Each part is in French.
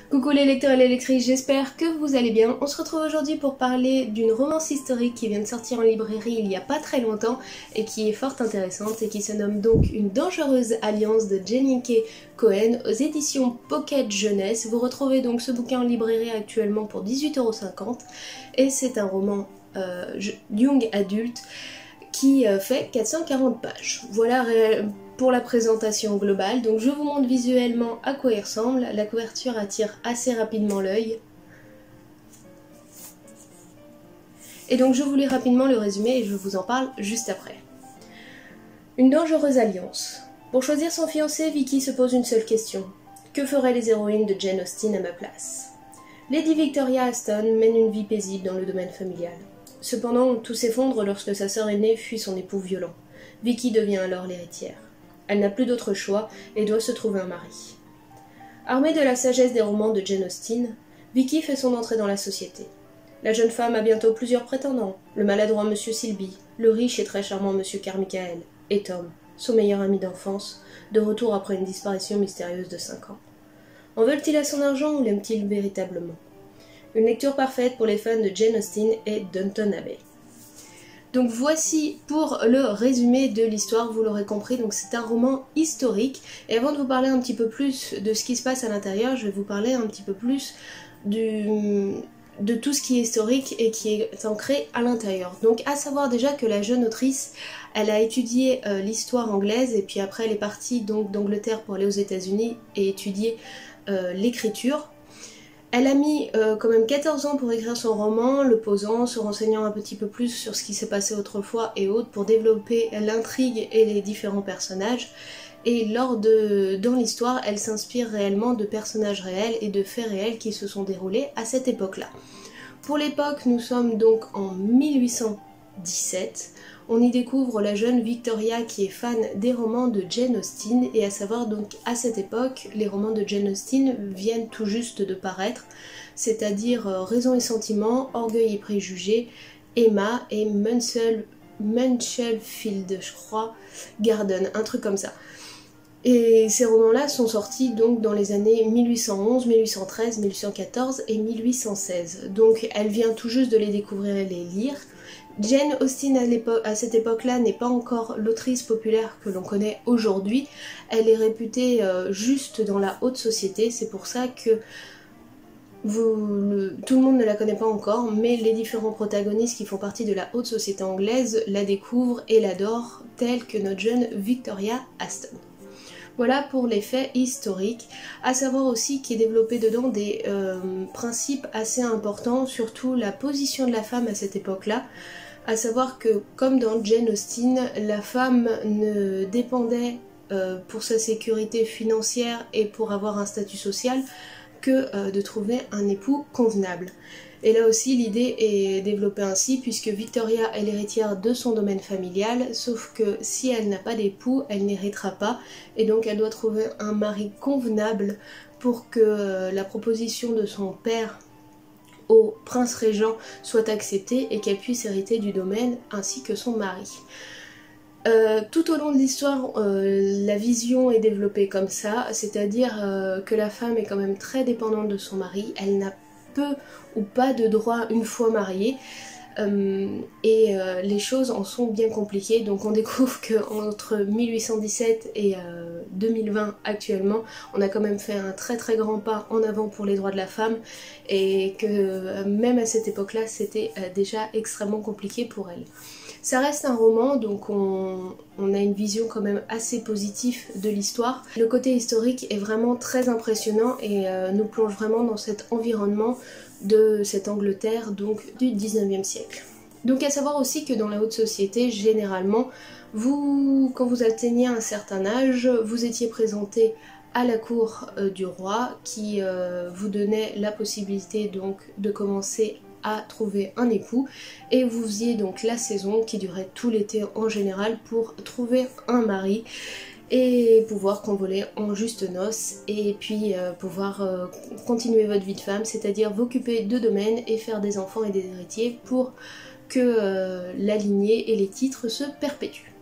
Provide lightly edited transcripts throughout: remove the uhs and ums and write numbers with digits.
Coucou les lecteurs et les lectrices, j'espère que vous allez bien. On se retrouve aujourd'hui pour parler d'une romance historique qui vient de sortir en librairie il y a pas très longtemps et qui est fort intéressante et qui se nomme donc Une dangereuse alliance de Jenieke Cohen aux éditions Pocket Jeunesse. Vous retrouvez donc ce bouquin en librairie actuellement pour 18,50 € et c'est un roman young adulte qui fait 440 pages. Voilà pour la présentation globale. Donc je vous montre visuellement à quoi il ressemble. La couverture attire assez rapidement l'œil. Et donc je vous lis rapidement le résumé et je vous en parle juste après. Une dangereuse alliance. Pour choisir son fiancé, Vicky se pose une seule question. Que feraient les héroïnes de Jane Austen à ma place? Lady Victoria Aston mène une vie paisible dans le domaine familial. Cependant, tout s'effondre lorsque sa sœur aînée fuit son époux violent. Vicky devient alors l'héritière. Elle n'a plus d'autre choix et doit se trouver un mari. Armée de la sagesse des romans de Jane Austen, Vicky fait son entrée dans la société. La jeune femme a bientôt plusieurs prétendants, le maladroit Monsieur Silby, le riche et très charmant Monsieur Carmichael, et Tom, son meilleur ami d'enfance, de retour après une disparition mystérieuse de 5 ans. En veulent-ils à son argent ou l'aiment-ils véritablement? Une lecture parfaite pour les fans de Jane Austen et Downton Abbey. Donc voici pour le résumé de l'histoire, vous l'aurez compris, donc c'est un roman historique. Et avant de vous parler un petit peu plus de ce qui se passe à l'intérieur, je vais vous parler un petit peu plus de tout ce qui est historique et qui est ancré à l'intérieur. Donc à savoir déjà que la jeune autrice, elle a étudié l'histoire anglaise et puis après elle est partie donc d'Angleterre pour aller aux États-Unis et étudier l'écriture. Elle a mis quand même 14 ans pour écrire son roman, le posant, se renseignant un petit peu plus sur ce qui s'est passé autrefois et autres pour développer l'intrigue et les différents personnages. Et dans l'histoire, elle s'inspire réellement de personnages réels et de faits réels qui se sont déroulés à cette époque-là. Pour l'époque, nous sommes donc en 1817. On y découvre la jeune Victoria qui est fan des romans de Jane Austen et à savoir donc à cette époque, les romans de Jane Austen viennent tout juste de paraître, c'est-à-dire Raison et Sentiment, Orgueil et Préjugés, Emma et Munchfield, je crois, Garden, un truc comme ça. Et ces romans-là sont sortis donc dans les années 1811, 1813, 1814 et 1816. Donc elle vient tout juste de les découvrir et les lire. Jane Austen à cette époque-là n'est pas encore l'autrice populaire que l'on connaît aujourd'hui. Elle est réputée juste dans la haute société, c'est pour ça que tout le monde ne la connaît pas encore, mais les différents protagonistes qui font partie de la haute société anglaise la découvrent et l'adorent, tels que notre jeune Victoria Aston. Voilà pour les faits historiques, à savoir aussi qu'il est développé dedans des principes assez importants, surtout la position de la femme à cette époque-là, à savoir que comme dans Jane Austen, la femme ne dépendait pour sa sécurité financière et pour avoir un statut social que de trouver un époux convenable. Et là aussi l'idée est développée ainsi puisque Victoria est l'héritière de son domaine familial, sauf que si elle n'a pas d'époux, elle n'héritera pas et donc elle doit trouver un mari convenable pour que la proposition de son père au prince régent soit acceptée et qu'elle puisse hériter du domaine ainsi que son mari. Tout au long de l'histoire, la vision est développée comme ça, c'est-à-dire que la femme est quand même très dépendante de son mari, elle n'a peu ou pas de droit une fois mariée et les choses en sont bien compliquées. Donc on découvre qu'entre 1817 et 2020 actuellement, on a quand même fait un très très grand pas en avant pour les droits de la femme et que même à cette époque-là c'était déjà extrêmement compliqué pour elle. Ça reste un roman, donc on a une vision quand même assez positive de l'histoire. Le côté historique est vraiment très impressionnant et nous plonge vraiment dans cet environnement de cette Angleterre donc du 19e siècle. Donc à savoir aussi que dans la haute société, généralement, quand vous atteignez un certain âge, vous étiez présenté à la cour du roi qui vous donnait la possibilité donc de commencer à trouver un époux et vous faisiez donc la saison qui durait tout l'été en général pour trouver un mari et pouvoir convoler en juste noces et puis pouvoir continuer votre vie de femme, c'est-à-dire vous occuper de domaines et faire des enfants et des héritiers pour que la lignée et les titres se perpétuent.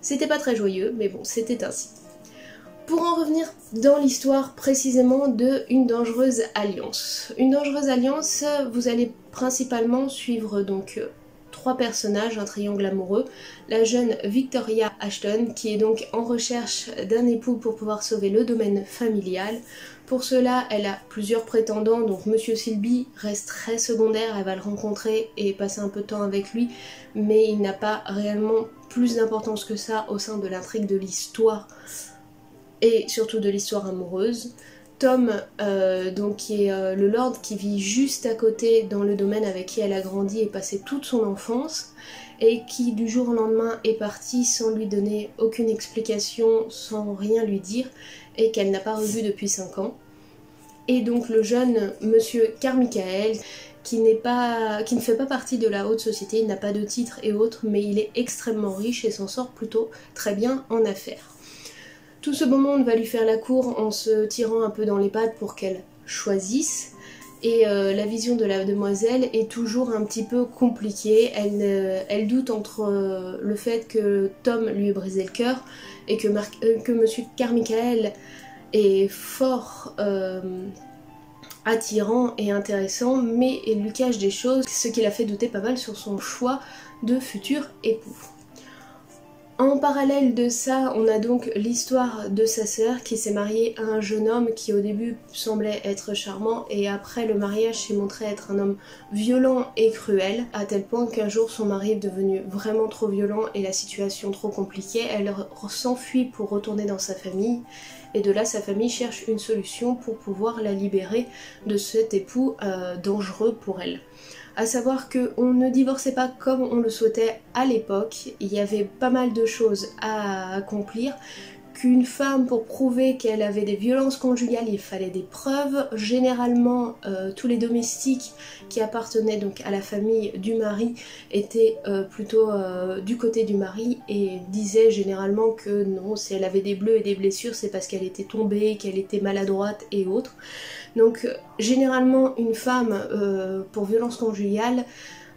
C'était pas très joyeux, mais bon, c'était ainsi. Pour en revenir dans l'histoire précisément de Une dangereuse alliance. Une dangereuse alliance, vous allez principalement suivre donc trois personnages, un triangle amoureux. La jeune Victoria Ashton qui est donc en recherche d'un époux pour pouvoir sauver le domaine familial. Pour cela, elle a plusieurs prétendants, donc Monsieur Silby reste très secondaire, elle va le rencontrer et passer un peu de temps avec lui, mais il n'a pas réellement plus d'importance que ça au sein de l'intrigue de l'histoire et surtout de l'histoire amoureuse. Tom, donc qui est le lord qui vit juste à côté dans le domaine avec qui elle a grandi et passé toute son enfance, et qui du jour au lendemain est parti sans lui donner aucune explication, sans rien lui dire, et qu'elle n'a pas revu depuis 5 ans. Et donc le jeune monsieur Carmichael, qui ne fait pas partie de la haute société, il n'a pas de titre et autres, mais il est extrêmement riche et s'en sort plutôt très bien en affaires. Tout ce beau monde va lui faire la cour en se tirant un peu dans les pattes pour qu'elle choisisse. Et la vision de la demoiselle est toujours un petit peu compliquée. Elle doute entre le fait que Tom lui ait brisé le cœur et que Monsieur Carmichael est fort attirant et intéressant, mais il lui cache des choses, ce qui l'a fait douter pas mal sur son choix de futur époux. En parallèle de ça, on a donc l'histoire de sa sœur qui s'est mariée à un jeune homme qui au début semblait être charmant et après le mariage s'est montré être un homme violent et cruel, à tel point qu'un jour son mari est devenu vraiment trop violent et la situation trop compliquée, elle s'enfuit pour retourner dans sa famille et de là sa famille cherche une solution pour pouvoir la libérer de cet époux dangereux pour elle. À savoir qu'on ne divorçait pas comme on le souhaitait à l'époque, il y avait pas mal de choses à accomplir, qu'une femme pour prouver qu'elle avait des violences conjugales, il fallait des preuves. Généralement, tous les domestiques qui appartenaient donc à la famille du mari étaient plutôt du côté du mari et disaient généralement que non, si elle avait des bleus et des blessures, c'est parce qu'elle était tombée, qu'elle était maladroite et autres. Donc généralement une femme pour violence conjugale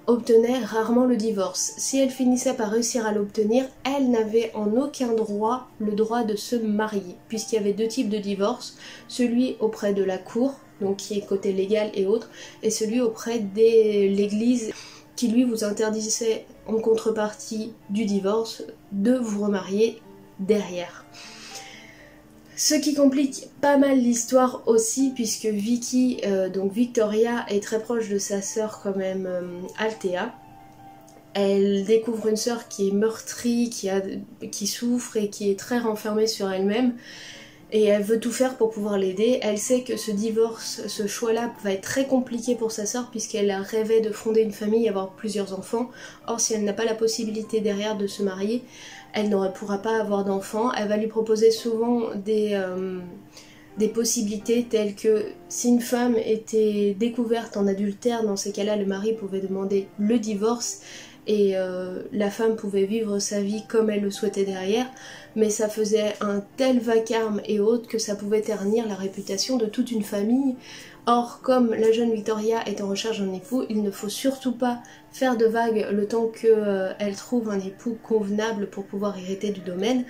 obtenait rarement le divorce. Si elle finissait par réussir à l'obtenir, elle n'avait en aucun droit le droit de se marier, puisqu'il y avait deux types de divorce, celui auprès de la cour, donc qui est côté légal et autres, et celui auprès de l'église qui lui vous interdisait en contrepartie du divorce de vous remarier derrière. Ce qui complique pas mal l'histoire aussi, puisque Vicky, donc Victoria, est très proche de sa sœur quand même, Althea. Elle découvre une sœur qui est meurtrie, qui souffre et qui est très renfermée sur elle-même. Et elle veut tout faire pour pouvoir l'aider. Elle sait que ce divorce, ce choix-là va être très compliqué pour sa sœur puisqu'elle rêvait de fonder une famille et avoir plusieurs enfants. Or, si elle n'a pas la possibilité derrière de se marier, elle ne pourra pas avoir d'enfants. Elle va lui proposer souvent des possibilités telles que si une femme était découverte en adultère, dans ces cas-là, le mari pouvait demander le divorce et la femme pouvait vivre sa vie comme elle le souhaitait derrière, mais ça faisait un tel vacarme et autres que ça pouvait ternir la réputation de toute une famille. Or, comme la jeune Victoria est en recherche d'un époux, il ne faut surtout pas faire de vagues le temps qu'elle trouve un époux convenable pour pouvoir hériter du domaine,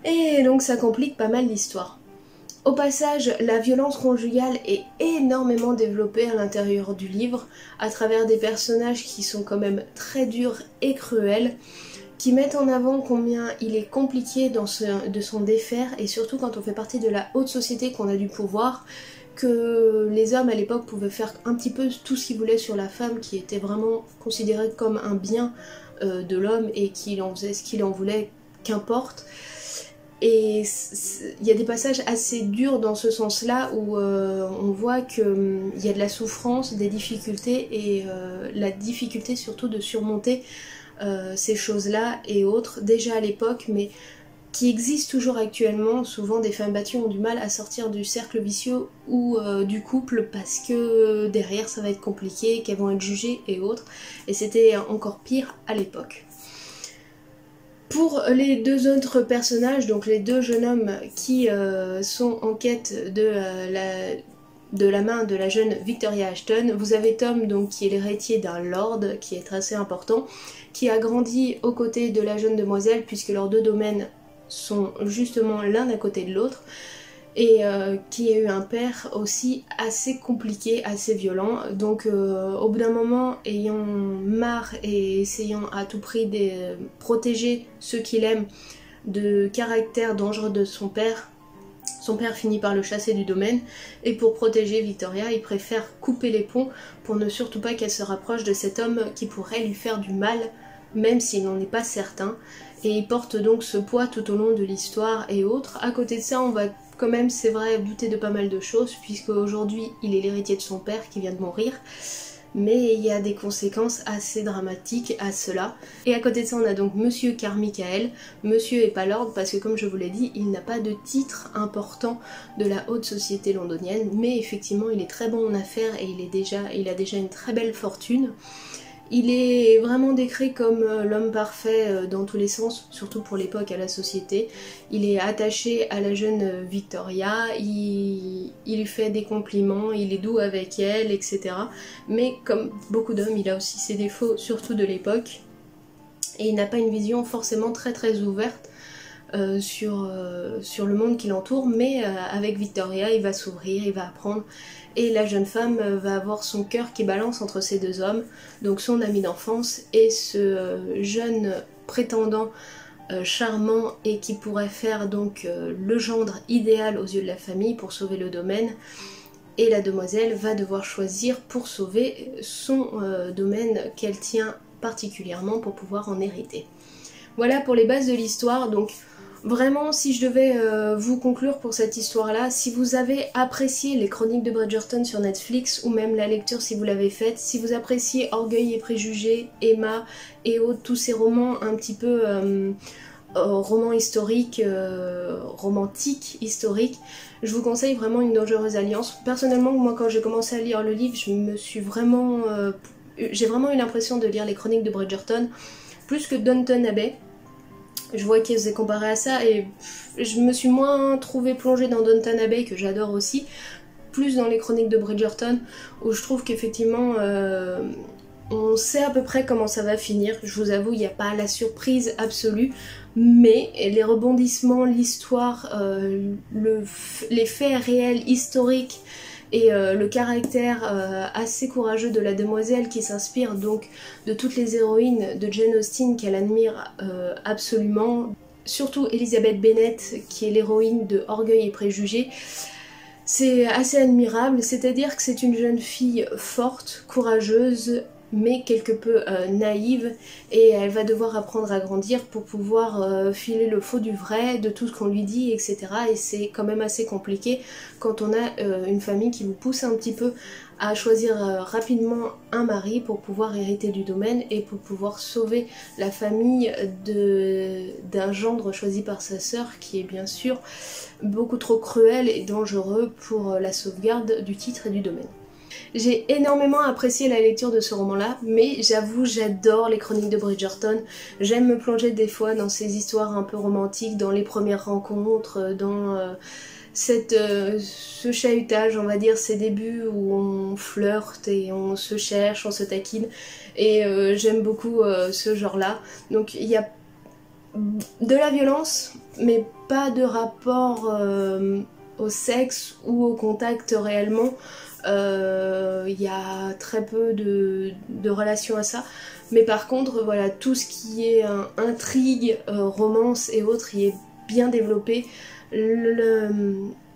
et donc ça complique pas mal l'histoire. Au passage, la violence conjugale est énormément développée à l'intérieur du livre, à travers des personnages qui sont quand même très durs et cruels, qui mettent en avant combien il est compliqué de s'en défaire, et surtout quand on fait partie de la haute société, qu'on a du pouvoir, que les hommes à l'époque pouvaient faire un petit peu tout ce qu'ils voulaient sur la femme, qui était vraiment considérée comme un bien de l'homme et qu'il en faisait ce qu'il en voulait, qu'importe. Et il y a des passages assez durs dans ce sens-là où on voit qu'il y a de la souffrance, des difficultés et la difficulté surtout de surmonter ces choses-là et autres, déjà à l'époque, mais qui existent toujours actuellement. Souvent des femmes battues ont du mal à sortir du cercle vicieux ou du couple parce que derrière ça va être compliqué, qu'elles vont être jugées et autres, et c'était encore pire à l'époque. Pour les deux autres personnages, donc les deux jeunes hommes qui sont en quête de la main de la jeune Victoria Ashton, vous avez Tom donc, qui est l'héritier d'un lord, qui est assez important, qui a grandi aux côtés de la jeune demoiselle puisque leurs deux domaines sont justement l'un à côté de l'autre, et qui a eu un père aussi assez compliqué, assez violent. Donc au bout d'un moment, ayant marre et essayant à tout prix de protéger ceux qu'il aime de caractère dangereux de son père finit par le chasser du domaine, et pour protéger Victoria, il préfère couper les ponts pour ne surtout pas qu'elle se rapproche de cet homme qui pourrait lui faire du mal, même s'il n'en est pas certain. Et il porte donc ce poids tout au long de l'histoire et autres. À côté de ça, on va quand même, c'est vrai, douter de pas mal de choses, puisque aujourd'hui il est l'héritier de son père qui vient de mourir, mais il y a des conséquences assez dramatiques à cela. Et à côté de ça, on a donc Monsieur Carmichael. Monsieur et pas Lord, parce que comme je vous l'ai dit, il n'a pas de titre important de la haute société londonienne, mais effectivement il est très bon en affaires et il a déjà une très belle fortune. Il est vraiment décrit comme l'homme parfait dans tous les sens, surtout pour l'époque à la société. Il est attaché à la jeune Victoria, il lui fait des compliments, il est doux avec elle, etc. Mais comme beaucoup d'hommes, il a aussi ses défauts, surtout de l'époque. Et il n'a pas une vision forcément très ouverte sur le monde qui l'entoure, mais avec Victoria, il va s'ouvrir, il va apprendre. Et la jeune femme va avoir son cœur qui balance entre ces deux hommes, donc son ami d'enfance et ce jeune prétendant charmant et qui pourrait faire donc le gendre idéal aux yeux de la famille pour sauver le domaine. Et la demoiselle va devoir choisir pour sauver son domaine qu'elle tient particulièrement pour pouvoir en hériter. Voilà pour les bases de l'histoire. Donc vraiment, si je devais vous conclure pour cette histoire-là, si vous avez apprécié les Chroniques de Bridgerton sur Netflix, ou même la lecture si vous l'avez faite, si vous appréciez Orgueil et Préjugés, Emma et autres, tous ces romans un petit peu romans historiques, romantiques, historiques, je vous conseille vraiment Une dangereuse alliance. Personnellement, moi quand j'ai commencé à lire le livre, j'ai vraiment eu l'impression de lire les Chroniques de Bridgerton plus que Downton Abbey. Je vois qu'ils faisaient comparer à ça et je me suis moins trouvée plongée dans Downton Abbey, que j'adore aussi, plus dans les Chroniques de Bridgerton, où je trouve qu'effectivement on sait à peu près comment ça va finir. Je vous avoue, il n'y a pas la surprise absolue, mais les rebondissements, l'histoire, les faits réels, historiques, et le caractère assez courageux de la demoiselle qui s'inspire donc de toutes les héroïnes de Jane Austen qu'elle admire absolument, surtout Elizabeth Bennet qui est l'héroïne de Orgueil et Préjugés. C'est assez admirable, c'est-à-dire que c'est une jeune fille forte, courageuse, mais quelque peu naïve, et elle va devoir apprendre à grandir pour pouvoir filer le faux du vrai de tout ce qu'on lui dit, etc. Et c'est quand même assez compliqué quand on a une famille qui vous pousse un petit peu à choisir rapidement un mari pour pouvoir hériter du domaine et pour pouvoir sauver la famille d'un gendre choisi par sa sœur, qui est bien sûr beaucoup trop cruel et dangereux pour la sauvegarde du titre et du domaine. J'ai énormément apprécié la lecture de ce roman-là, mais j'avoue, j'adore les Chroniques de Bridgerton. J'aime me plonger des fois dans ces histoires un peu romantiques, dans les premières rencontres, dans ce chahutage, on va dire, ces débuts où on flirte et on se cherche, on se taquine. Et j'aime beaucoup ce genre-là. Donc il y a de la violence, mais pas de rapport au sexe ou au contact réellement. Il y a très peu de relations à ça, mais par contre voilà, tout ce qui est intrigue, romance et autres y est bien développé.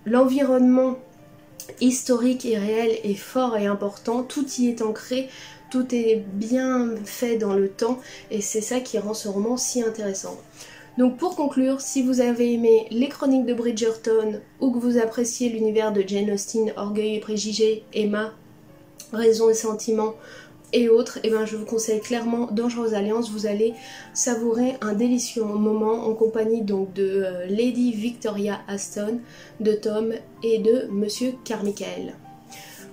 L'environnement historique et réel est fort et important, tout y est ancré, tout est bien fait dans le temps, et c'est ça qui rend ce roman si intéressant. Donc pour conclure, si vous avez aimé les Chroniques de Bridgerton ou que vous appréciez l'univers de Jane Austen, Orgueil et Préjugés, Emma, Raison et Sentiments et autres, et ben je vous conseille clairement Dangereuse Alliance. Vous allez savourer un délicieux moment en compagnie donc de Lady Victoria Aston, de Tom et de Monsieur Carmichael.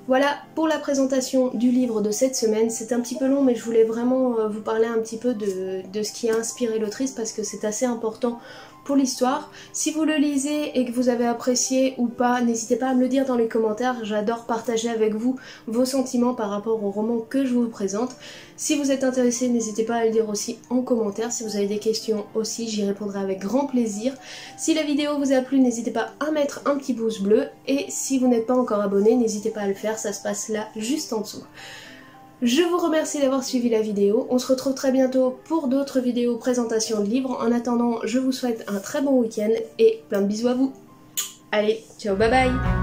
Voilà pour la présentation du livre de cette semaine. C'est un petit peu long, mais je voulais vraiment vous parler un petit peu de ce qui a inspiré l'autrice, parce que c'est assez important pour l'histoire. Si vous le lisez et que vous avez apprécié ou pas, n'hésitez pas à me le dire dans les commentaires, j'adore partager avec vous vos sentiments par rapport au roman que je vous présente. Si vous êtes intéressé, n'hésitez pas à le dire aussi en commentaire. Si vous avez des questions aussi, j'y répondrai avec grand plaisir. Si la vidéo vous a plu, n'hésitez pas à mettre un petit pouce bleu. Et si vous n'êtes pas encore abonné, n'hésitez pas à le faire, ça se passe là, juste en dessous. Je vous remercie d'avoir suivi la vidéo. On se retrouve très bientôt pour d'autres vidéos présentation de livres. En attendant, je vous souhaite un très bon week-end et plein de bisous à vous. Allez, ciao, bye bye!